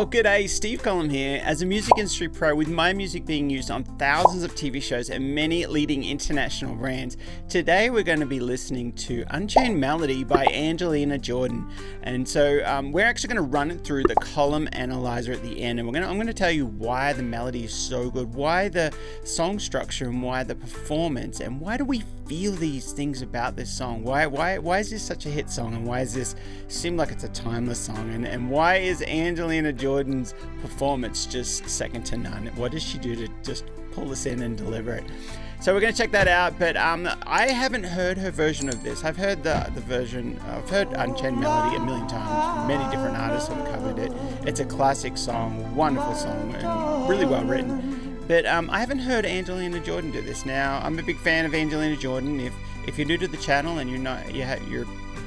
Well, g'day, Steve Collom here. As a music industry pro, with my music being used on thousands of TV shows and many leading international brands, today we're going to be listening to Unchained Melody by Angelina Jordan. And so we're actually going to run it through the Collom analyzer at the end, and I'm going to tell you why the melody is so good, why the song structure, and why the performance, and why do we feel these things about this song? Why is this such a hit song, and why does this seem like it's a timeless song, and why is Angelina Jordan's performance just second to none? What does she do to just pull this in and deliver it? So we're going to check that out, but I haven't heard her version of this. I've heard the version, I've heard Unchained Melody a million times. Many different artists have covered it. It's a classic song, wonderful song, and really well written. But I haven't heard Angelina Jordan do this. Now, I'm a big fan of Angelina Jordan. If you're new to the channel and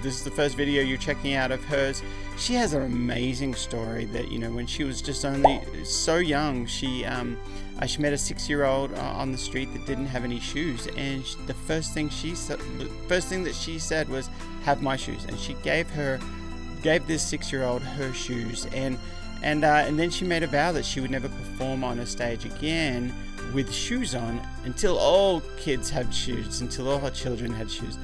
this is the first video you're checking out of hers, she has an amazing story that, when she was just only so young, she met a 6-year-old on the street that didn't have any shoes, and the first thing that she said was, "Have my shoes," and she gave this 6-year-old her shoes, and then she made a vow that she would never perform on a stage again with shoes on until all kids had shoes, until all her children had shoes.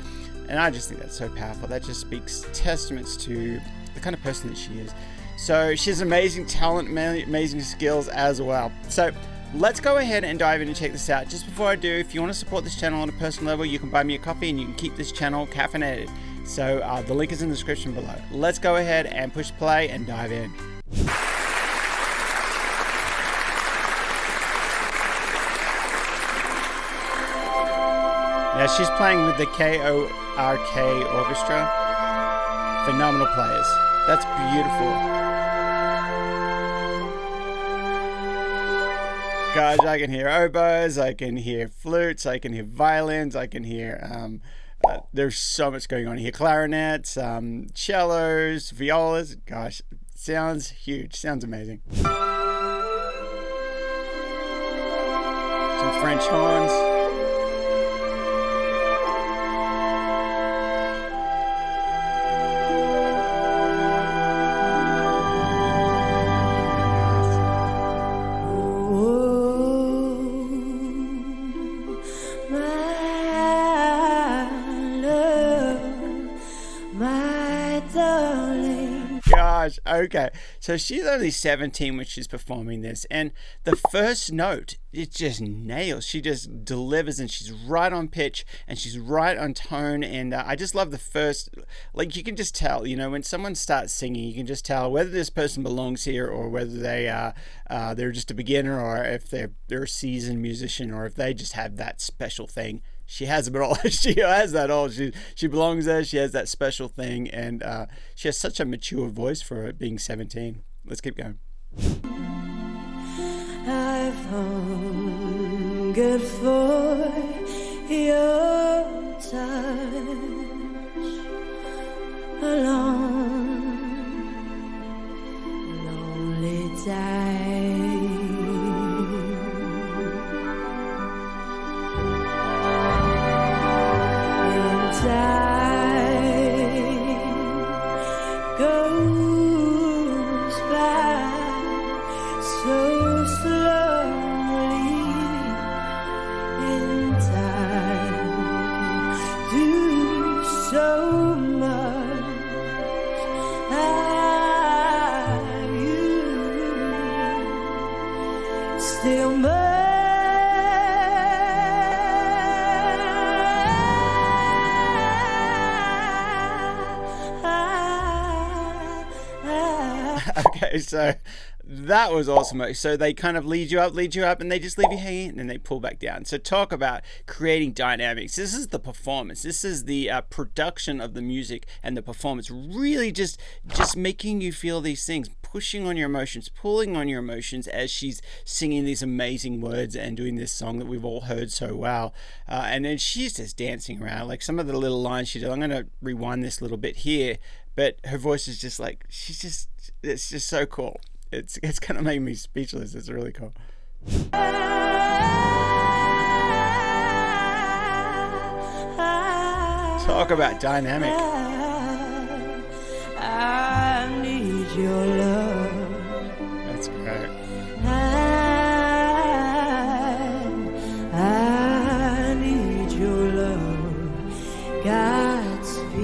And I just think that's so powerful. That just speaks testaments to the kind of person that she is. So she has amazing talent, amazing skills as well. So let's go ahead and dive in and check this out. Just before I do, if you want to support this channel on a personal level, you can buy me a coffee and you can keep this channel caffeinated. So the link is in the description below. Let's go ahead and push play and dive in. Now she's playing with the KORK Orchestra. Phenomenal players. That's beautiful. Guys, I can hear oboes, I can hear flutes, I can hear violins, I can hear, there's so much going on here. Clarinets, cellos, violas. Gosh, sounds huge, sounds amazing. Some French horns. Gosh, okay, so she's only 17 when she's performing this, and the first note, it just nails. She just delivers, and she's right on pitch, and she's right on tone, and I just love the first, like, you can just tell, when someone starts singing, you can just tell whether this person belongs here, or whether they're just a beginner, or if they're a seasoned musician, or if they just have that special thing. She has it all. She has that all. She belongs there. She has that special thing, and she has such a mature voice for it being 17. Let's keep going. I've hungered for your touch a long, lonely time. Okay, so that was awesome. So they kind of lead you up, and they just leave you hanging, and then they pull back down. So talk about creating dynamics. This is the performance. This is the production of the music and the performance. Really just making you feel these things, pushing on your emotions, pulling on your emotions as she's singing these amazing words and doing this song that we've all heard so well. And then she's just dancing around. Like some of the little lines she does. I'm going to rewind this little bit here, but her voice is just like, it's just so cool. It's gonna make me speechless. It's really cool. Talk about dynamic. I need your love. great. I need your love, Godspeed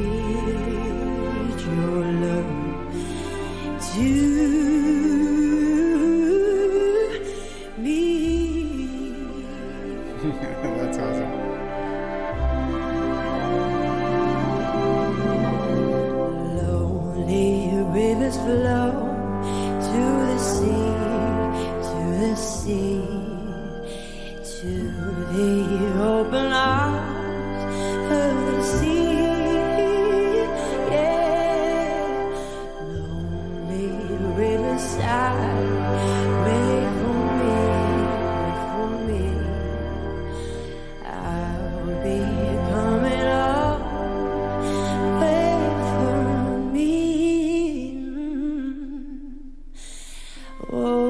your love to me. That's awesome. Lonely rivers flow to the sea, to the sea, to the open arms of the sea. Yeah, lonely riverside, wait for me, wait for me. I'll be coming up, wait for me. Oh.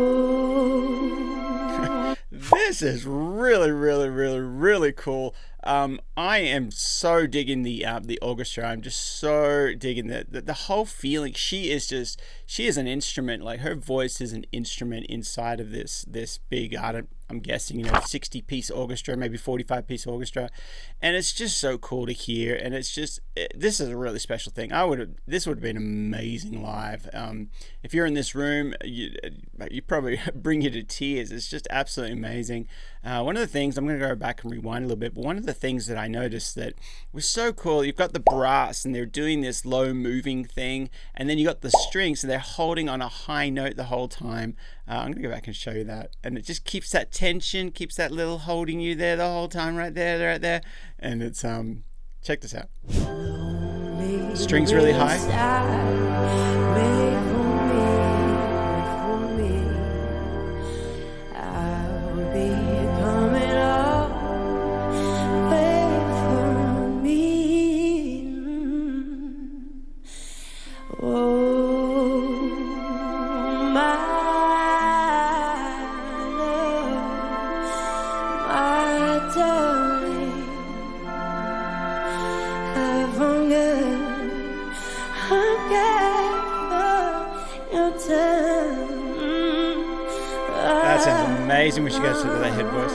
This is really cool. I am so digging the orchestra. I'm just so digging the whole feeling. She is an instrument. Like, her voice is an instrument inside of this big, I'm guessing, 60-piece orchestra, maybe 45-piece orchestra, and it's just so cool to hear. And this is a really special thing. This would have been amazing live. If you're in this room, you probably bring you to tears. It's just absolutely amazing. One of the things, I'm going to go back and rewind a little bit, but one of the things that I noticed that was so cool, you've got the brass and they're doing this low moving thing, and then you got the strings and they're holding on a high note the whole time. I'm going to go back and show you that, and it just keeps that tension, keeps that little holding you there the whole time, right there, and it's check this out. Strings really high. That sounds amazing when she goes to that head voice.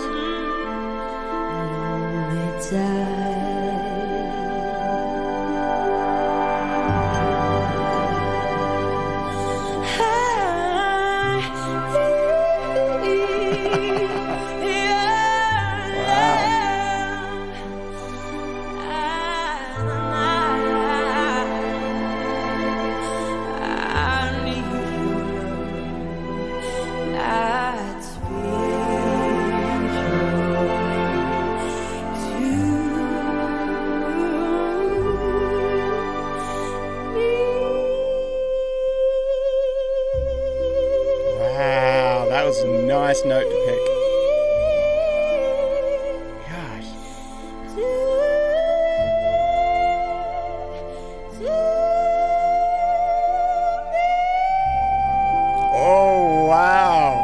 Nice note to pick. Gosh. Oh, wow.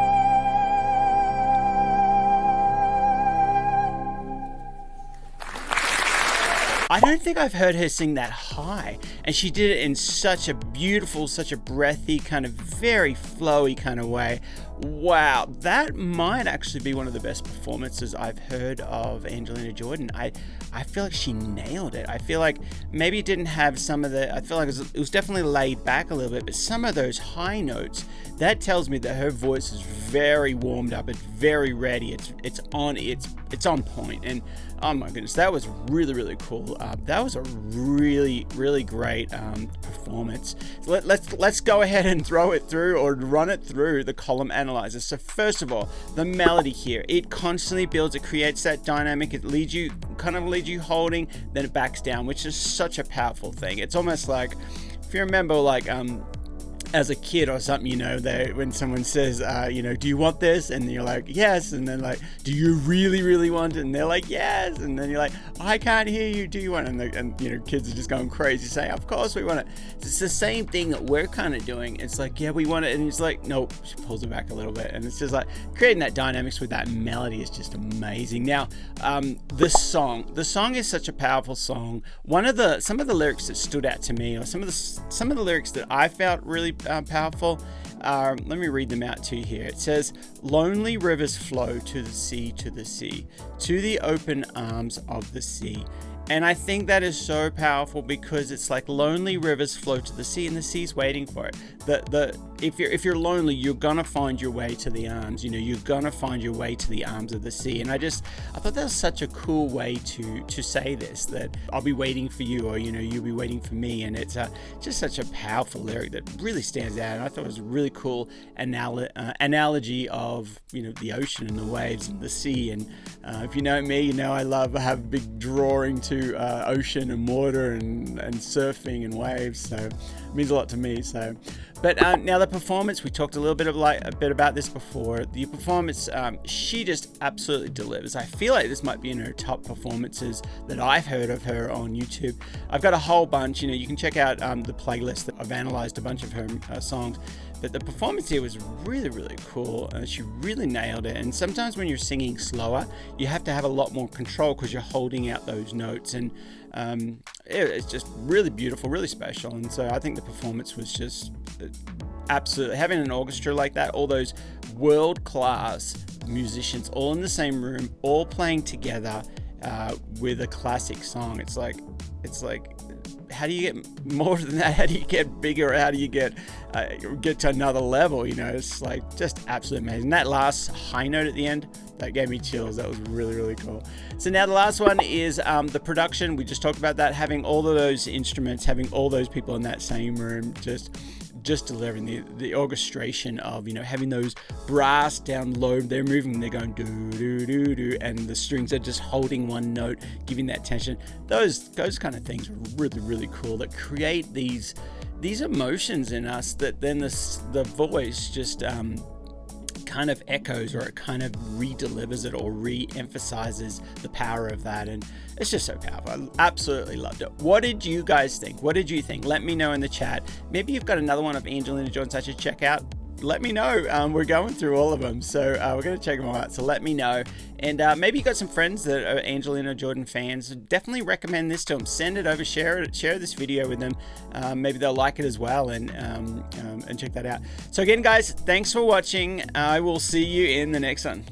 I don't think I've heard her sing that high, and she did it in such a beautiful, such a breathy, kind of very flowy kind of way. Wow, that might actually be one of the best performances I've heard of Angelina Jordan. I feel like she nailed it. I feel like maybe it didn't have some of the, I feel like it was definitely laid back a little bit, but some of those high notes, that tells me that her voice is very warmed up, it's very ready, it's on point. And oh my goodness, that was really cool. That was a really great performance. Let's go ahead and throw it through, or run it through the Collom analyzer. So first of all, the melody here, it constantly builds, it creates that dynamic, it leads you holding, then it backs down, which is such a powerful thing. It's almost like, if you remember, like as a kid or something, when someone says, do you want this? And you're like, yes. And then like, do you really want it? And they're like, yes. And then you're like, I can't hear you. Do you want it? And kids are just going crazy saying, of course we want it. It's the same thing that we're kind of doing. It's like, yeah, we want it. And it's like, nope, she pulls it back a little bit. And it's just like creating that dynamics with that melody is just amazing. Now, the song is such a powerful song. Some of the lyrics that stood out to me, or some of the lyrics that I felt really powerful, Let me read them out to you here. It says, lonely rivers flow to the sea, to the open arms of the sea. And I think that is so powerful, because it's like lonely rivers flow to the sea, and the sea's waiting for it. If you're lonely, you're gonna find your way to the arms. You know, you're gonna find your way to the arms of the sea. And I thought that was such a cool way to say this, that I'll be waiting for you, or you'll be waiting for me. And it's just such a powerful lyric that really stands out. And I thought it was a really cool analogy of the ocean and the waves and the sea. And if you know me, I have a big drawing to ocean and water and surfing and waves, so it means a lot to me. But now the performance, we talked a little bit about this before. The performance, she just absolutely delivers. I feel like this might be in her top performances that I've heard of her on YouTube. I've got a whole bunch. You can check out the playlist that I've analyzed a bunch of her songs. But the performance here was really, really cool. She really nailed it. And sometimes when you're singing slower, you have to have a lot more control, because you're holding out those notes. And it's just really beautiful, really special. And so I think the performance was just absolutely, having an orchestra like that, all those world-class musicians all in the same room, all playing together with a classic song. It's like, how do you get more than that? How do you get bigger? How do you get to another level? It's like just absolutely amazing. That last high note at the end, that gave me chills. That was really, really cool. So now the last one is the production. We just talked about that, having all of those instruments, having all those people in that same room, just delivering the orchestration of having those brass down low, they're moving, they're going do do do do, and the strings are just holding one note, giving that tension. Those kind of things are really, really cool, that create these emotions in us that then the voice just kind of echoes, or it kind of re-delivers it, or re-emphasizes the power of that. And it's just so powerful. I absolutely loved it. What did you guys think? What did you think? Let me know in the chat. Maybe you've got another one of Angelina Jordan I should check out. Let me know. We're going through all of them, so we're going to check them all out. So let me know. And maybe you got some friends that are Angelina Jordan fans. Definitely recommend this to them. Send it over. Share this video with them. Maybe they'll like it as well, and check that out. So again, guys, thanks for watching. I will see you in the next one.